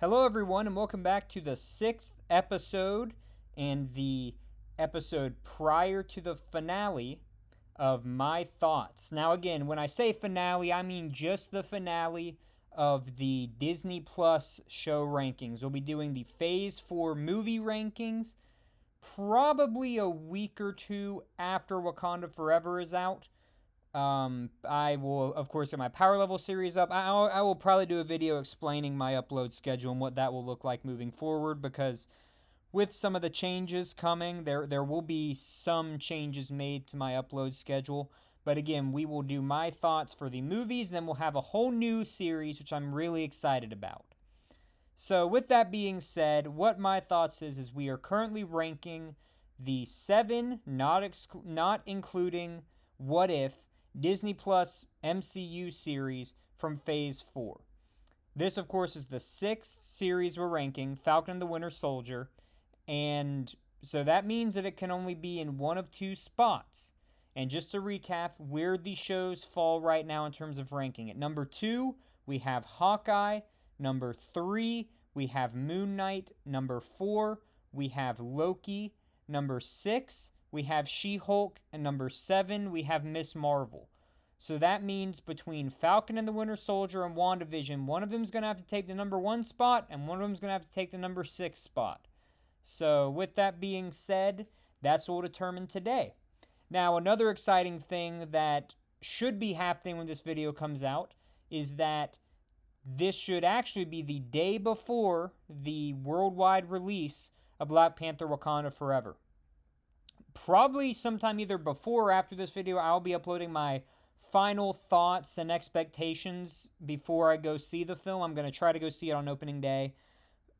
Hello, everyone, and welcome back to the sixth episode and the episode prior to the finale of my thoughts. Now, again, when I say finale, I mean just the finale of the Disney Plus show rankings. We'll be doing the Phase 4 movie rankings probably a week or two after Wakanda Forever is out. I will, of course, get my power level series up. I will probably do a video explaining my upload schedule and what that will look like moving forward, because with some of the changes coming, there will be some changes made to my upload schedule. But again, we will do my thoughts for the movies, then we'll have a whole new series, which I'm really excited about. So with that being said, what my thoughts is we are currently ranking the seven, not including What If, Disney Plus MCU series from Phase 4. This, of course, is the sixth series we're ranking, Falcon and the Winter Soldier, and so that means that it can only be in one of two spots. And just to recap where the shows fall right now in terms of ranking. At number 2, we have Hawkeye. Number 3, we have Moon Knight. Number 4, we have Loki. Number 6, we have She-Hulk, and number 7, we have Miss Marvel. So that means between Falcon and the Winter Soldier and WandaVision, one of them is going to have to take the number 1 spot, and one of them is going to have to take the number 6 spot. So with that being said, that's what we'll determine today. Now, another exciting thing that should be happening when this video comes out is that this should actually be the day before the worldwide release of Black Panther Wakanda Forever. Probably sometime either before or after this video, I'll be uploading my final thoughts and expectations before I go see the film. I'm going to try to go see it on opening day,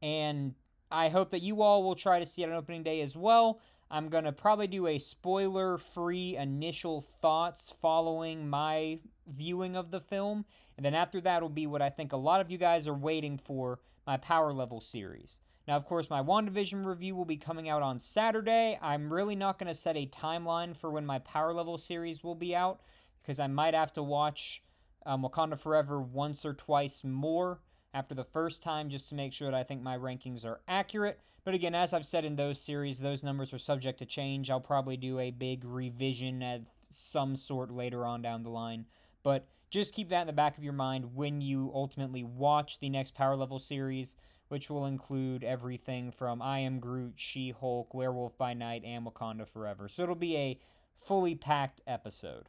and I hope that you all will try to see it on opening day as well. I'm going to probably do a spoiler-free initial thoughts following my viewing of the film, and then after that will be what I think a lot of you guys are waiting for, my power level series. Now, of course, my WandaVision review will be coming out on Saturday. I'm really not going to set a timeline for when my power level series will be out, because I might have to watch Wakanda Forever once or twice more after the first time just to make sure that I think my rankings are accurate. But again, as I've said in those series, those numbers are subject to change. I'll probably do a big revision of some sort later on down the line. But just keep that in the back of your mind when you ultimately watch the next power level series, which will include everything from I Am Groot, She-Hulk, Werewolf by Night, and Wakanda Forever. So it'll be a fully packed episode.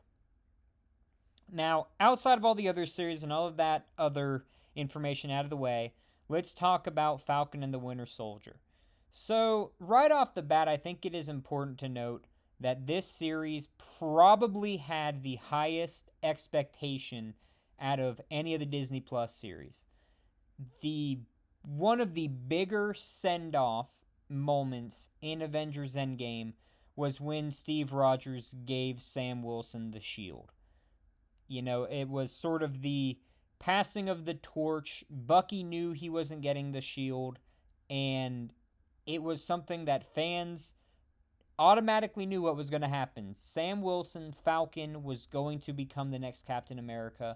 Now, outside of all the other series and all of that other information out of the way, let's talk about Falcon and the Winter Soldier. So, right off the bat, I think it is important to note that this series probably had the highest expectation out of any of the Disney Plus series. One of the bigger send-off moments in Avengers Endgame was when Steve Rogers gave Sam Wilson the shield. You know, it was sort of the passing of the torch. Bucky knew he wasn't getting the shield, and it was something that fans automatically knew what was going to happen. Sam Wilson, Falcon, was going to become the next Captain America,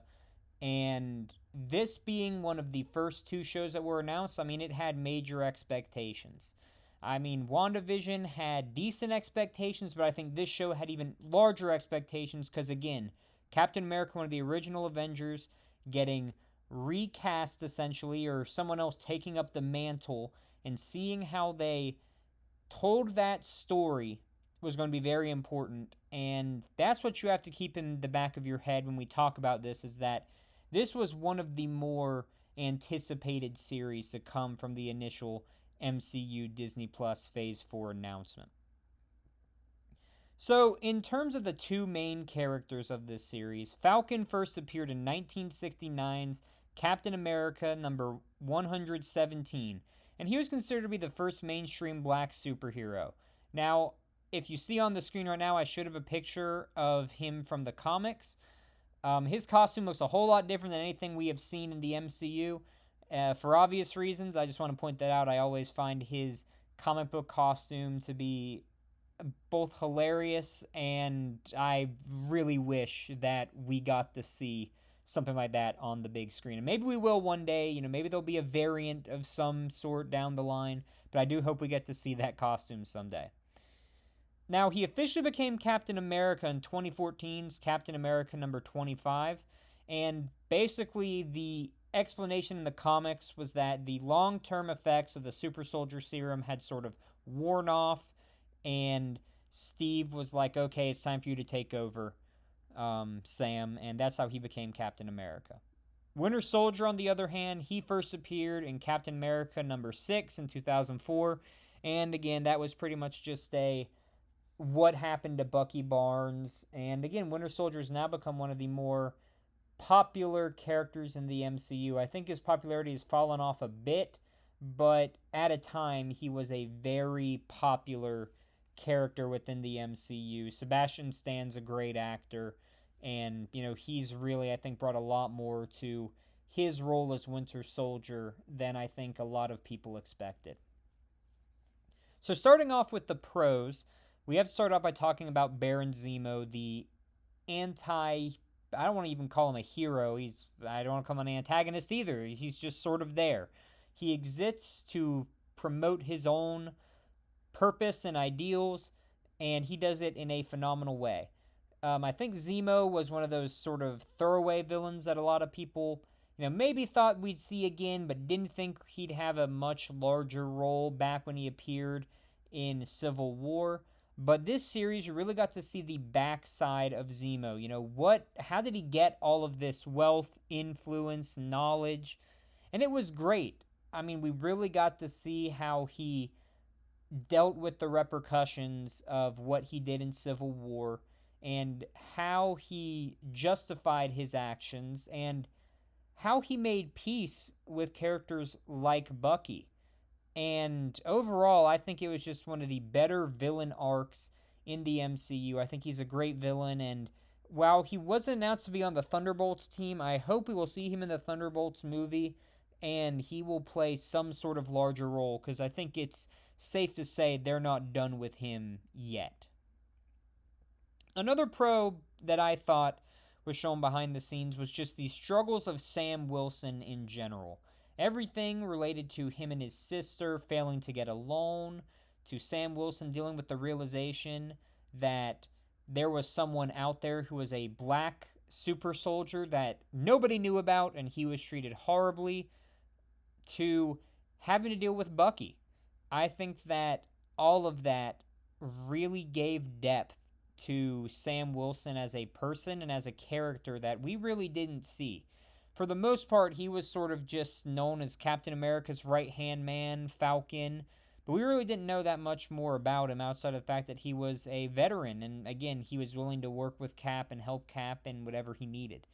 and this being one of the first two shows that were announced, I mean, it had major expectations. I mean, WandaVision had decent expectations, but I think this show had even larger expectations because, again, Captain America, one of the original Avengers, getting recast essentially, or someone else taking up the mantle, and seeing how they told that story was going to be very important. And that's what you have to keep in the back of your head when we talk about this, is that this was one of the more anticipated series to come from the initial MCU Disney Plus Phase 4 announcement. So, in terms of the two main characters of this series, Falcon first appeared in 1969's Captain America number 117, and he was considered to be the first mainstream black superhero. Now, if you see on the screen right now, I should have a picture of him from the comics. His costume looks a whole lot different than anything we have seen in the MCU. For obvious reasons, I just want to point that out. I always find his comic book costume to be both hilarious, and I really wish that we got to see something like that on the big screen. And maybe we will one day, maybe there'll be a variant of some sort down the line, but I do hope we get to see that costume someday. Now, he officially became Captain America in 2014's Captain America number 25, and basically the explanation in the comics was that the long-term effects of the super soldier serum had sort of worn off, and Steve was like, okay, it's time for you to take over, Sam, and that's how he became Captain America. Winter Soldier, on the other hand, he first appeared in Captain America number 6 in 2004, and again, that was pretty much just a what happened to Bucky Barnes, and again, Winter Soldier has now become one of the more popular characters in the MCU. I think his popularity has fallen off a bit, but at a time, he was a very popular character within the MCU. Sebastian Stan's a great actor, and, he's really, I think, brought a lot more to his role as Winter Soldier than I think a lot of people expected. So starting off with the pros, we have to start off by talking about Baron Zemo, the I don't want to even call him a hero. I don't want to call him an antagonist either. He's just sort of there. He exists to promote his own purpose and ideals, and he does it in a phenomenal way. I think Zemo was one of those sort of throwaway villains that a lot of people, maybe thought we'd see again, but didn't think he'd have a much larger role back when he appeared in Civil War. But this series, you really got to see the backside of Zemo. How did he get all of this wealth, influence, knowledge? And it was great. I mean, we really got to see how he dealt with the repercussions of what he did in Civil War and how he justified his actions and how he made peace with characters like Bucky. And overall, I think it was just one of the better villain arcs in the MCU. I think he's a great villain, and while he wasn't announced to be on the Thunderbolts team, I hope we will see him in the Thunderbolts movie, and he will play some sort of larger role, because I think it's safe to say they're not done with him yet. Another pro that I thought was shown behind the scenes was just the struggles of Sam Wilson in general. Everything related to him and his sister failing to get a loan, to Sam Wilson dealing with the realization that there was someone out there who was a black super soldier that nobody knew about and he was treated horribly, to having to deal with Bucky. I think that all of that really gave depth to Sam Wilson as a person and as a character that we really didn't see. For the most part, he was sort of just known as Captain America's right-hand man, Falcon, but we really didn't know that much more about him outside of the fact that he was a veteran, and again, he was willing to work with Cap and help Cap in whatever he needed.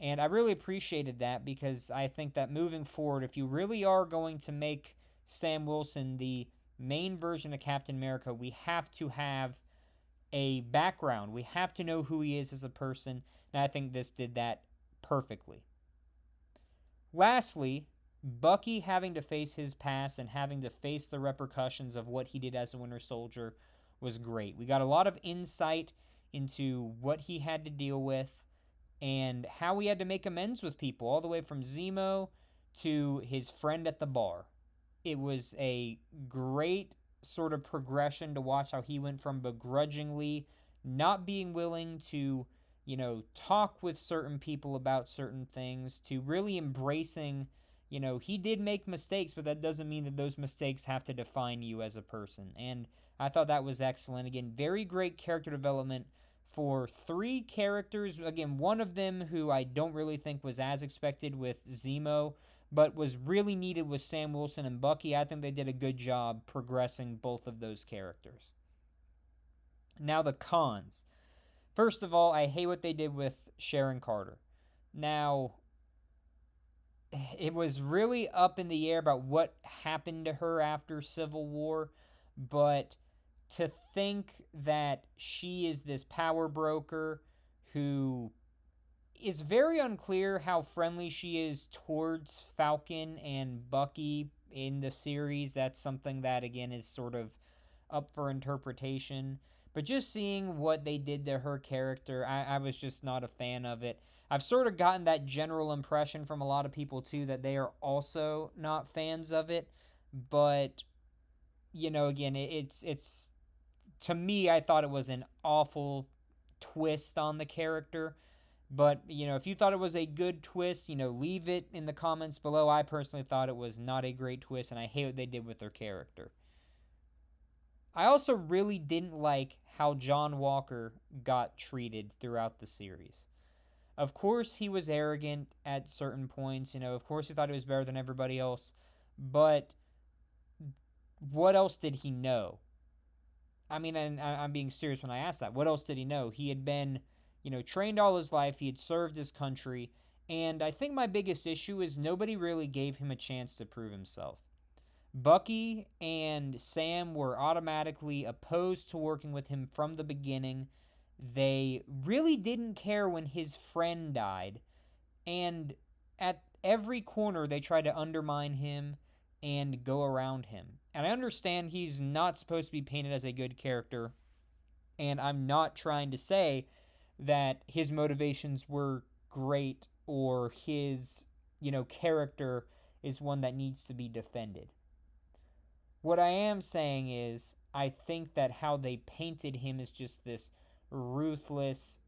And I really appreciated that, because I think that moving forward, if you really are going to make Sam Wilson the main version of Captain America, we have to have a background. We have to know who he is as a person, and I think this did that perfectly. Lastly, Bucky having to face his past and having to face the repercussions of what he did as a Winter Soldier was great. We got a lot of insight into what he had to deal with and how he had to make amends with people, all the way from Zemo to his friend at the bar. It was a great sort of progression to watch how he went from begrudgingly not being willing to, talk with certain people about certain things to really embracing, he did make mistakes, but that doesn't mean that those mistakes have to define you as a person. And I thought that was excellent. Again, very great character development for 3 characters. Again, one of them who I don't really think was as expected with Zemo, but was really needed with Sam Wilson and Bucky. I think they did a good job progressing both of those characters. Now the cons. First of all, I hate what they did with Sharon Carter. Now, it was really up in the air about what happened to her after Civil War, but to think that she is this power broker who is very unclear how friendly she is towards Falcon and Bucky in the series. That's something that, again, is sort of up for interpretation. But just seeing what they did to her character, I was just not a fan of it. I've sort of gotten that general impression from a lot of people too that they are also not fans of it. But again, it's to me, I thought it was an awful twist on the character. But, if you thought it was a good twist, leave it in the comments below. I personally thought it was not a great twist, and I hate what they did with their character. I also really didn't like how John Walker got treated throughout the series. Of course, he was arrogant at certain points. Of course, he thought he was better than everybody else. But what else did he know? I mean, and I'm being serious when I ask that. What else did he know? He had been, trained all his life. He had served his country. And I think my biggest issue is nobody really gave him a chance to prove himself. Bucky and Sam were automatically opposed to working with him from the beginning. They really didn't care when his friend died. And at every corner, they tried to undermine him and go around him. And I understand he's not supposed to be painted as a good character. And I'm not trying to say that his motivations were great or his, character is one that needs to be defended. What I am saying is, I think that how they painted him as just this ruthless,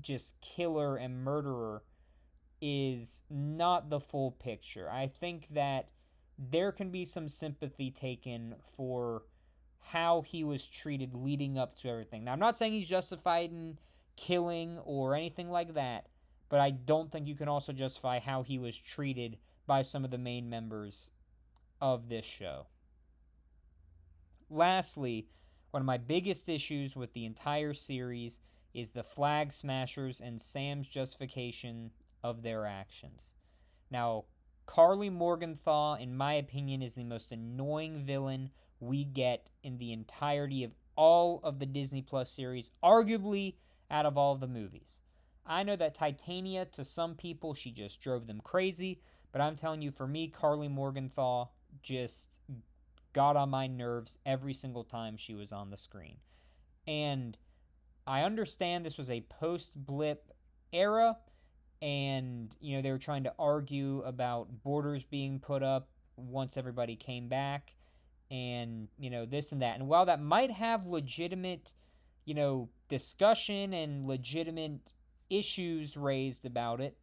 just killer and murderer is not the full picture. I think that there can be some sympathy taken for how he was treated leading up to everything. Now, I'm not saying he's justified in killing or anything like that, but I don't think you can also justify how he was treated by some of the main members of this show. Lastly, one of my biggest issues with the entire series is the Flag Smashers and Sam's justification of their actions. Now, Carly Morgenthau, in my opinion, is the most annoying villain we get in the entirety of all of the Disney Plus series, arguably out of all of the movies. I know that Titania, to some people, she just drove them crazy, but I'm telling you, for me, Carly Morgenthau just got on my nerves every single time she was on the screen. And I understand this was a post-blip era, and, they were trying to argue about borders being put up once everybody came back, and, this and that. And while that might have legitimate, discussion and legitimate issues raised about it,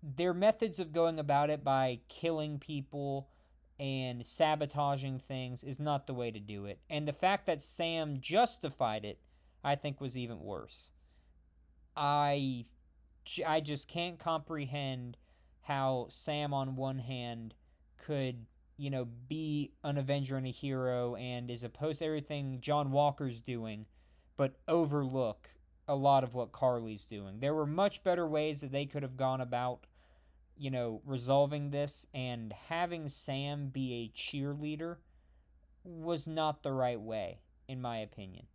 their methods of going about it by killing people and sabotaging things is not the way to do it. And the fact that Sam justified it, I think, was even worse. I just can't comprehend how Sam, on one hand, could, be an Avenger and a hero and is opposed to everything John Walker's doing, but overlook a lot of what Carly's doing. There were much better ways that they could have gone about, resolving this, and having Sam be a cheerleader was not the right way, in my opinion.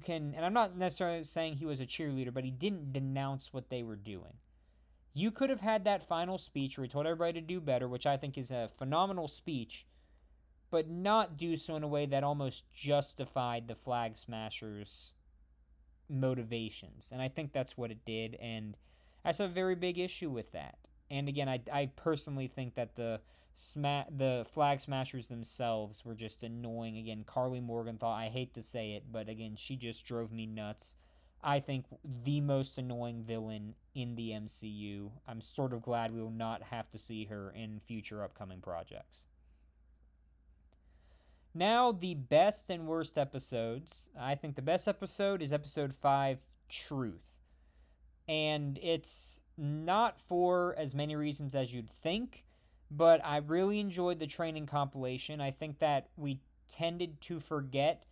And I'm not necessarily saying he was a cheerleader, but he didn't denounce what they were doing. You could have had that final speech where he told everybody to do better, which I think is a phenomenal speech, but not do so in a way that almost justified the Flag Smashers' motivations. And I think that's what it did, and that's a very big issue with that. And again, I personally think that the Flag Smashers themselves were just annoying. Again, Carly Morgenthau, I hate to say it, but again, she just drove me nuts. I think the most annoying villain in the MCU. I'm sort of glad we will not have to see her in future upcoming projects. Now, the best and worst episodes. I think the best episode is episode 5, Truth. And it's not for as many reasons as you'd think, but I really enjoyed the training compilation. I think that we tended to forget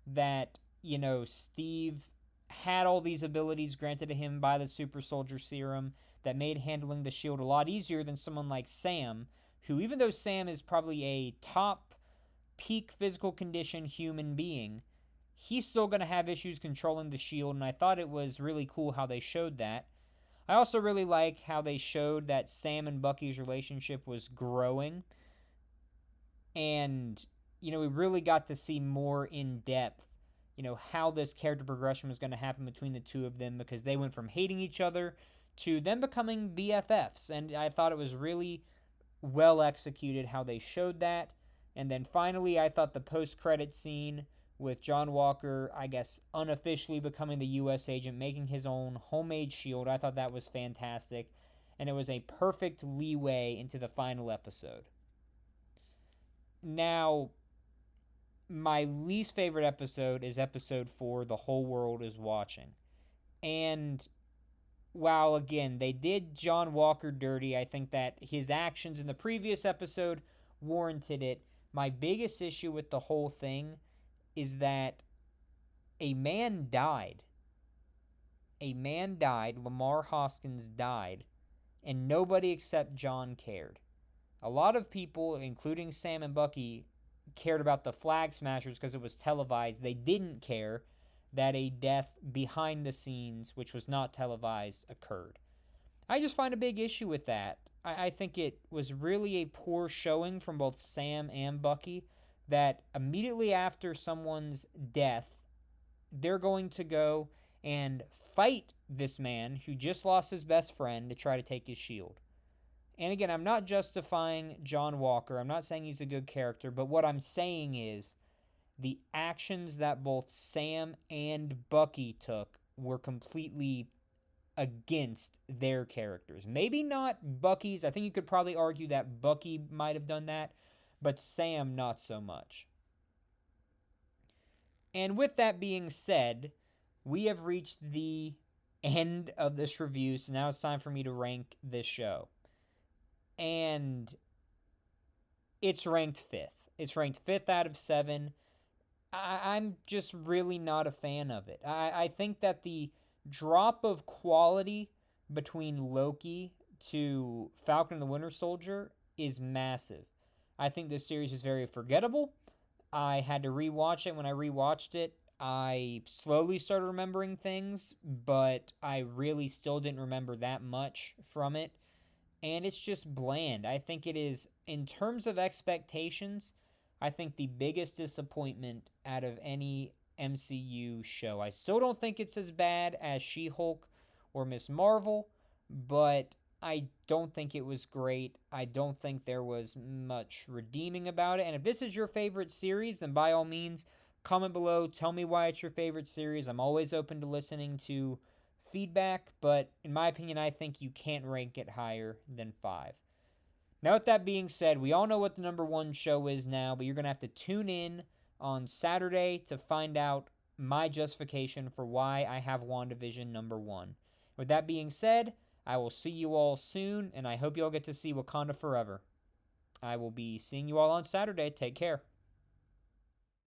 that, Steve had all these abilities granted to him by the super soldier serum that made handling the shield a lot easier than someone like Sam, who, even though Sam is probably a top peak physical condition human being, he's still going to have issues controlling the shield, and I thought it was really cool how they showed that. I also really like how they showed that Sam and Bucky's relationship was growing, and, we really got to see more in depth how this character progression was going to happen between the two of them, because they went from hating each other to them becoming BFFs. And I thought it was really well executed how they showed that. And then finally, I thought the post-credit scene with John Walker, I guess, unofficially becoming the U.S. agent, making his own homemade shield, I thought that was fantastic. And it was a perfect leeway into the final episode. Now, my least favorite episode is episode 4, The Whole World is Watching. And while, again, they did John Walker dirty, I think that his actions in the previous episode warranted it. My biggest issue with the whole thing is that a man died. Lamar Hoskins died, and nobody except John cared. A lot of people, including Sam and Bucky, cared about the Flag Smashers because it was televised. They didn't care that a death behind the scenes, which was not televised, occurred. I just find a big issue with that. I think it was really a poor showing from both Sam and Bucky that immediately after someone's death, they're going to go and fight this man who just lost his best friend to try to take his shield. And again, I'm not justifying John Walker. I'm not saying he's a good character, but what I'm saying is the actions that both Sam and Bucky took were completely against their characters. Maybe not Bucky's. I think you could probably argue that Bucky might have done that, but Sam not so much. And with that being said, we have reached the end of this review, so now it's time for me to rank this show. And it's ranked 5th. It's ranked 5th out of 7. I'm just really not a fan of it. I think that the drop of quality between Loki to Falcon and the Winter Soldier is massive. I think this series is very forgettable. I had to rewatch it. When I rewatched it, I slowly started remembering things, but I really still didn't remember that much from it. And it's just bland. I think it is, in terms of expectations, I think the biggest disappointment out of any MCU show. I still don't think it's as bad as She-Hulk or Ms. Marvel, but I don't think it was great. I don't think there was much redeeming about it. And if this is your favorite series, then by all means, comment below. Tell me why it's your favorite series. I'm always open to listening to feedback, but in my opinion, I think you can't rank it higher than 5. Now, with that being said, we all know what the number 1 show is now, but you're going to have to tune in on Saturday to find out my justification for why I have WandaVision number 1. With that being said, I will see you all soon, and I hope you all get to see Wakanda Forever. I will be seeing you all on Saturday. Take care.